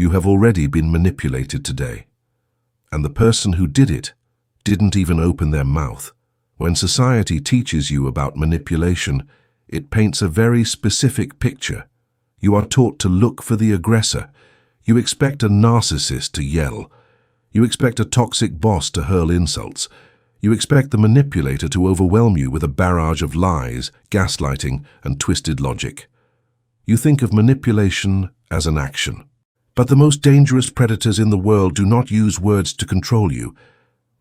You have already been manipulated today. And the person who did it didn't even open their mouth. When society teaches you about manipulation, it paints a very specific picture. You are taught to look for the aggressor. You expect a narcissist to yell. You expect a toxic boss to hurl insults. You expect the manipulator to overwhelm you with a barrage of lies, gaslighting, and twisted logic. You think of manipulation as an action. But the most dangerous predators in the world do not use words to control you.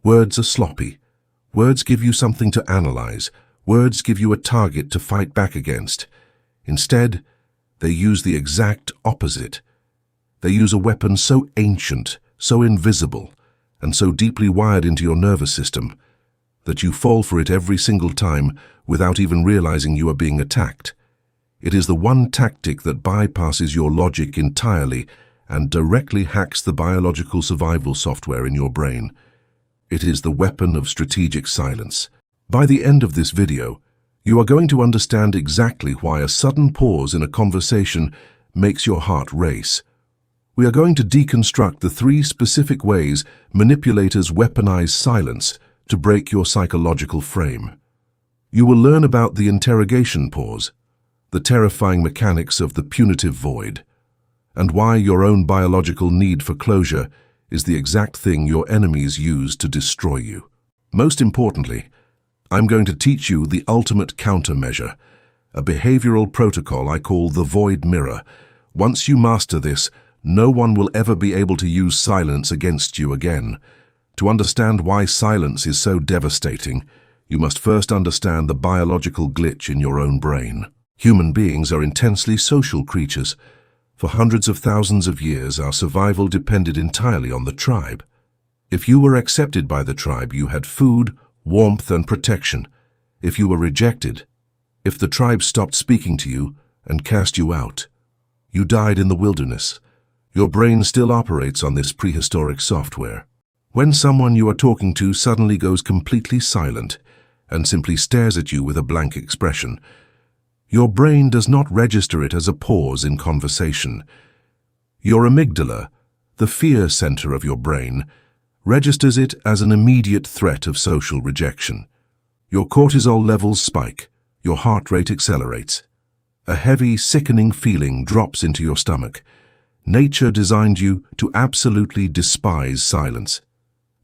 Words are sloppy. Words give you something to analyze. Words give you a target to fight back against. Instead, they use the exact opposite. They use a weapon so ancient, so invisible, and so deeply wired into your nervous system that you fall for it every single time without even realizing you are being attacked. It is the one tactic that bypasses your logic entirely and directly hacks the biological survival software in your brain. It is the weapon of strategic silence. By the end of this video, you are going to understand exactly why a sudden pause in a conversation makes your heart race. We are going to deconstruct the 3 specific ways manipulators weaponize silence to break your psychological frame. You will learn about the interrogation pause, the terrifying mechanics of the punitive void, and why your own biological need for closure is the exact thing your enemies use to destroy you. Most importantly, I'm going to teach you the ultimate countermeasure, a behavioral protocol I call the void mirror. Once you master this, no one will ever be able to use silence against you again. To understand why silence is so devastating, you must first understand the biological glitch in your own brain. Human beings are intensely social creatures. For hundreds of thousands of years, our survival depended entirely on the tribe. If you were accepted by the tribe, you had food, warmth, and protection. If you were rejected, if the tribe stopped speaking to you and cast you out, you died in the wilderness. Your brain still operates on this prehistoric software. When someone you are talking to suddenly goes completely silent and simply stares at you with a blank expression, your brain does not register it as a pause in conversation. Your amygdala, the fear center of your brain, registers it as an immediate threat of social rejection. Your cortisol levels spike, your heart rate accelerates. A heavy, sickening feeling drops into your stomach. Nature designed you to absolutely despise silence.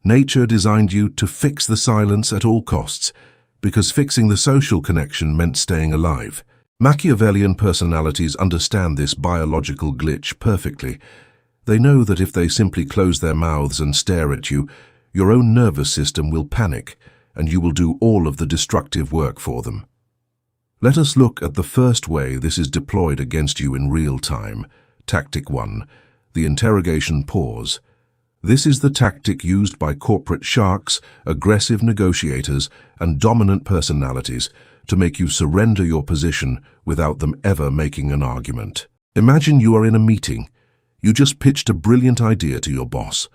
Nature designed you to fix the silence at all costs, because fixing the social connection meant staying alive. Machiavellian personalities understand this biological glitch perfectly. They know that if they simply close their mouths and stare at you, your own nervous system will panic, and you will do all of the destructive work for them. Let us look at the first way this is deployed against you in real time. Tactic 1, the interrogation pause. This is the tactic used by corporate sharks, aggressive negotiators, and dominant personalities to make you surrender your position without them ever making an argument. Imagine you are in a meeting. You just pitched a brilliant idea to your boss,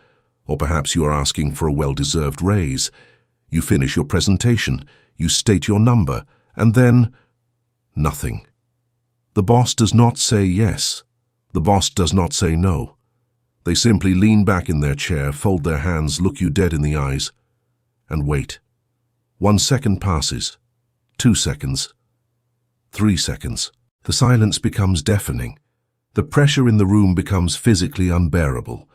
or perhaps you are asking for a well-deserved raise. You finish your presentation, you state your number, and then nothing. The boss does not say yes. The boss does not say no. They simply lean back in their chair, fold their hands, look you dead in the eyes, and wait. 1 second passes, 2 seconds, 3 seconds. The silence becomes deafening. The pressure in the room becomes physically unbearable.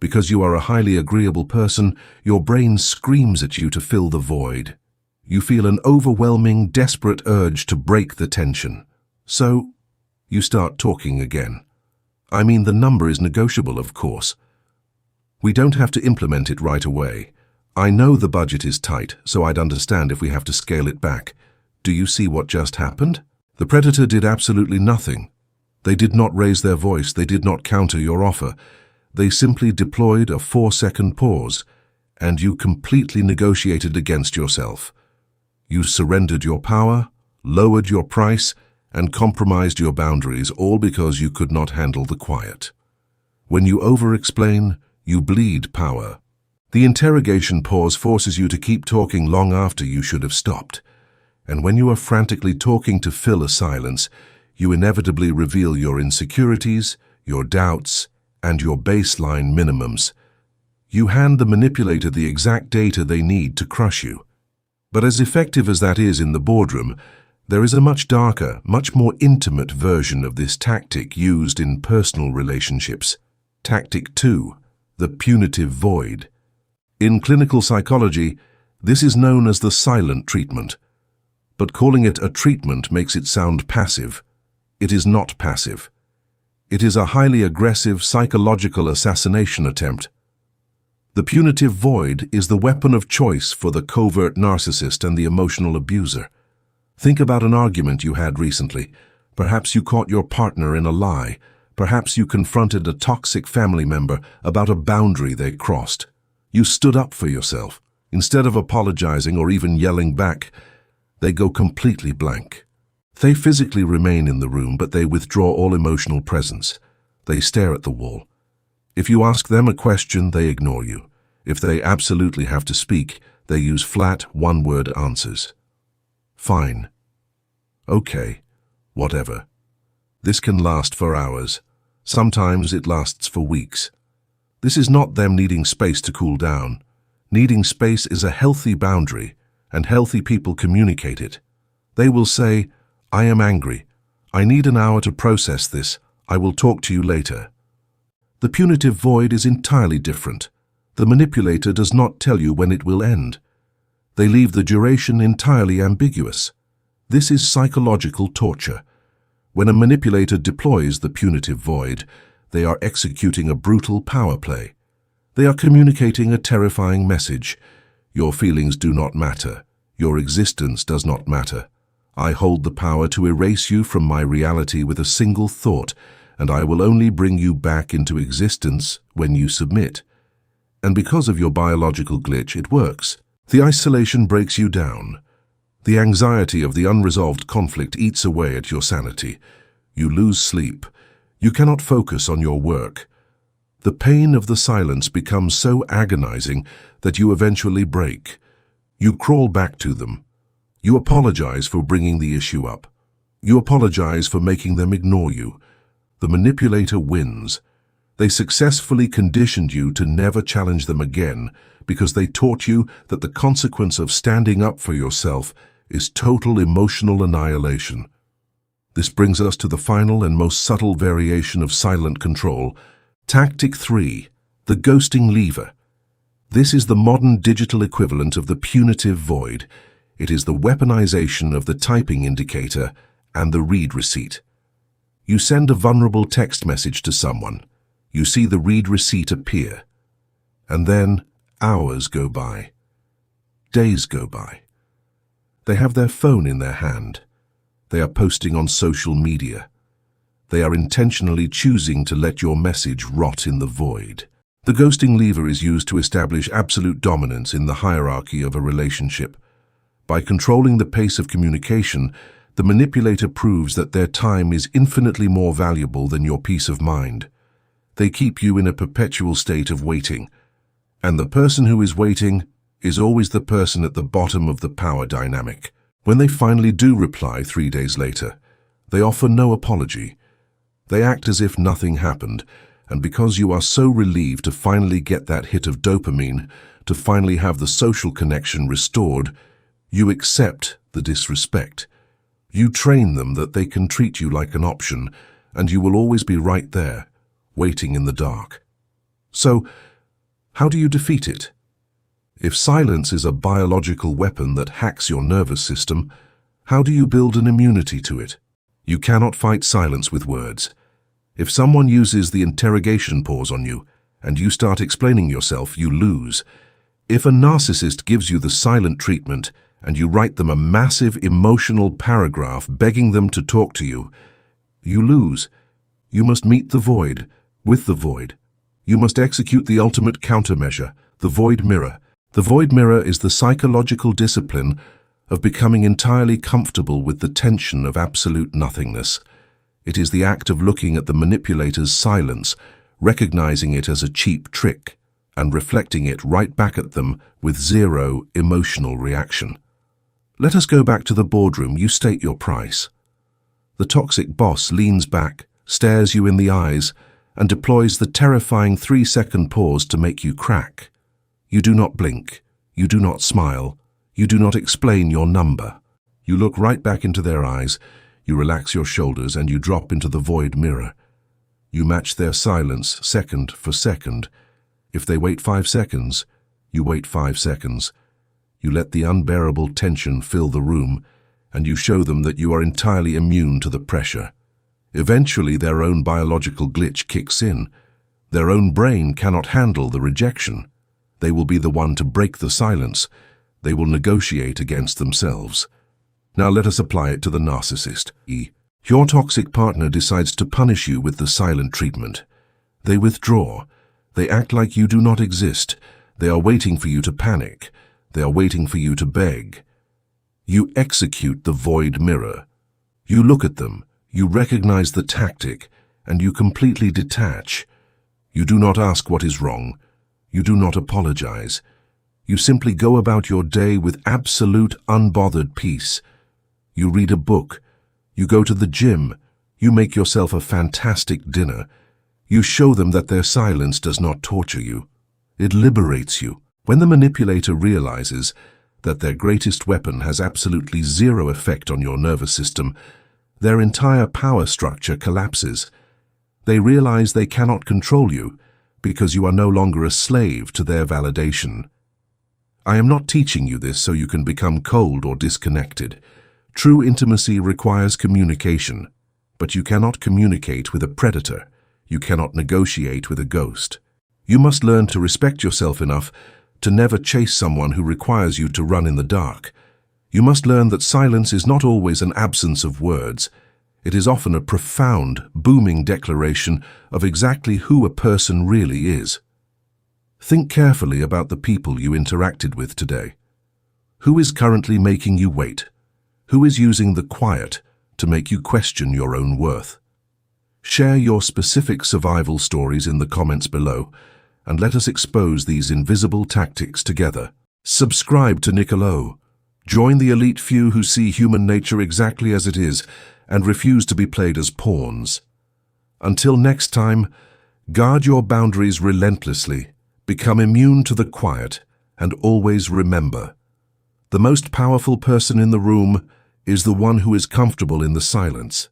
Because you are a highly agreeable person, your brain screams at you to fill the void. You feel an overwhelming, desperate urge to break the tension. So, you start talking again. I mean, the number is negotiable, of course. We don't have to implement it right away. I know the budget is tight, so I'd understand if we have to scale it back. Do you see what just happened? The predator did absolutely nothing. They did not raise their voice, they did not counter your offer. They simply deployed a 4-second pause, and you completely negotiated against yourself. You surrendered your power, lowered your price, and compromised your boundaries, all because you could not handle the quiet. When you over-explain, you bleed power. The interrogation pause forces you to keep talking long after you should have stopped. And when you are frantically talking to fill a silence, you inevitably reveal your insecurities, your doubts, and your baseline minimums. You hand the manipulator the exact data they need to crush you. But as effective as that is in the boardroom, there is a much darker, much more intimate version of this tactic used in personal relationships. Tactic 2, the punitive void. In clinical psychology, this is known as the silent treatment. But calling it a treatment makes it sound passive. It is not passive. It is a highly aggressive psychological assassination attempt. The punitive void is the weapon of choice for the covert narcissist and the emotional abuser. Think about an argument you had recently. Perhaps you caught your partner in a lie. Perhaps you confronted a toxic family member about a boundary they crossed. You stood up for yourself. Instead of apologizing or even yelling back, they go completely blank. They physically remain in the room, but they withdraw all emotional presence. They stare at the wall. If you ask them a question, they ignore you. If they absolutely have to speak, they use flat, one-word answers. Fine. Okay. Whatever. This can last for hours. Sometimes it lasts for weeks. This is not them needing space to cool down. Needing space is a healthy boundary, and healthy people communicate it. They will say, "I am angry. I need an hour to process this. I will talk to you later." The punitive void is entirely different. The manipulator does not tell you when it will end. They leave the duration entirely ambiguous. This is psychological torture. When a manipulator deploys the punitive void, they are executing a brutal power play. They are communicating a terrifying message. Your feelings do not matter. Your existence does not matter. I hold the power to erase you from my reality with a single thought, and I will only bring you back into existence when you submit. And because of your biological glitch, it works. The isolation breaks you down. The anxiety of the unresolved conflict eats away at your sanity. You lose sleep. You cannot focus on your work. The pain of the silence becomes so agonizing that you eventually break. You crawl back to them. You apologize for bringing the issue up. You apologize for making them ignore you. The manipulator wins. They successfully conditioned you to never challenge them again because they taught you that the consequence of standing up for yourself is total emotional annihilation. This brings us to the final and most subtle variation of silent control. Tactic 3, the ghosting lever. This is the modern digital equivalent of the punitive void. It is the weaponization of the typing indicator and the read receipt. You send a vulnerable text message to someone. You see the read receipt appear. And then hours go by. Days go by. They have their phone in their hand. They are posting on social media. They are intentionally choosing to let your message rot in the void. The ghosting lever is used to establish absolute dominance in the hierarchy of a relationship. By controlling the pace of communication, the manipulator proves that their time is infinitely more valuable than your peace of mind. They keep you in a perpetual state of waiting. And the person who is waiting is always the person at the bottom of the power dynamic. When they finally do reply 3 days later, they offer no apology. They act as if nothing happened, and because you are so relieved to finally get that hit of dopamine, to finally have the social connection restored, you accept the disrespect. You train them that they can treat you like an option, and you will always be right there, waiting in the dark. So, how do you defeat it? If silence is a biological weapon that hacks your nervous system, how do you build an immunity to it? You cannot fight silence with words. If someone uses the interrogation pause on you, and you start explaining yourself, you lose. If a narcissist gives you the silent treatment, and you write them a massive emotional paragraph begging them to talk to you, you lose. You must meet the void with the void. You must execute the ultimate countermeasure, the void mirror. The void mirror is the psychological discipline of becoming entirely comfortable with the tension of absolute nothingness. It is the act of looking at the manipulator's silence, recognizing it as a cheap trick, and reflecting it right back at them with zero emotional reaction. Let us go back to the boardroom. You state your price. The toxic boss leans back, stares you in the eyes, and deploys the terrifying 3-second pause to make you crack. You do not blink. You do not smile. You do not explain your number. You look right back into their eyes, you relax your shoulders, and you drop into the void mirror. You match their silence second for second. If they wait 5 seconds, you wait 5 seconds. You let the unbearable tension fill the room, and you show them that you are entirely immune to the pressure. Eventually, their own biological glitch kicks in. Their own brain cannot handle the rejection. They will be the one to break the silence. They will negotiate against themselves. Now let us apply it to the narcissist. Your toxic partner decides to punish you with the silent treatment. They withdraw. They act like you do not exist. They are waiting for you to panic. They are waiting for you to beg. You execute the void mirror. You look at them. You recognize the tactic, and you completely detach. You do not ask what is wrong. You do not apologize. You simply go about your day with absolute unbothered peace. You read a book. You go to the gym. You make yourself a fantastic dinner. You show them that their silence does not torture you. It liberates you. When the manipulator realizes that their greatest weapon has absolutely zero effect on your nervous system, their entire power structure collapses. They realize they cannot control you because you are no longer a slave to their validation. I am not teaching you this so you can become cold or disconnected. True intimacy requires communication, but you cannot communicate with a predator. You cannot negotiate with a ghost. You must learn to respect yourself enough to never chase someone who requires you to run in the dark. You must learn that silence is not always an absence of words. It is often a profound, booming declaration of exactly who a person really is. Think carefully about the people you interacted with today. Who is currently making you wait? Who is using the quiet to make you question your own worth? Share your specific survival stories in the comments below, and let us expose these invisible tactics together. Subscribe to Nicolo. Join the elite few who see human nature exactly as it is and refuse to be played as pawns. Until next time, guard your boundaries relentlessly, become immune to the quiet, and always remember, the most powerful person in the room is the one who is comfortable in the silence.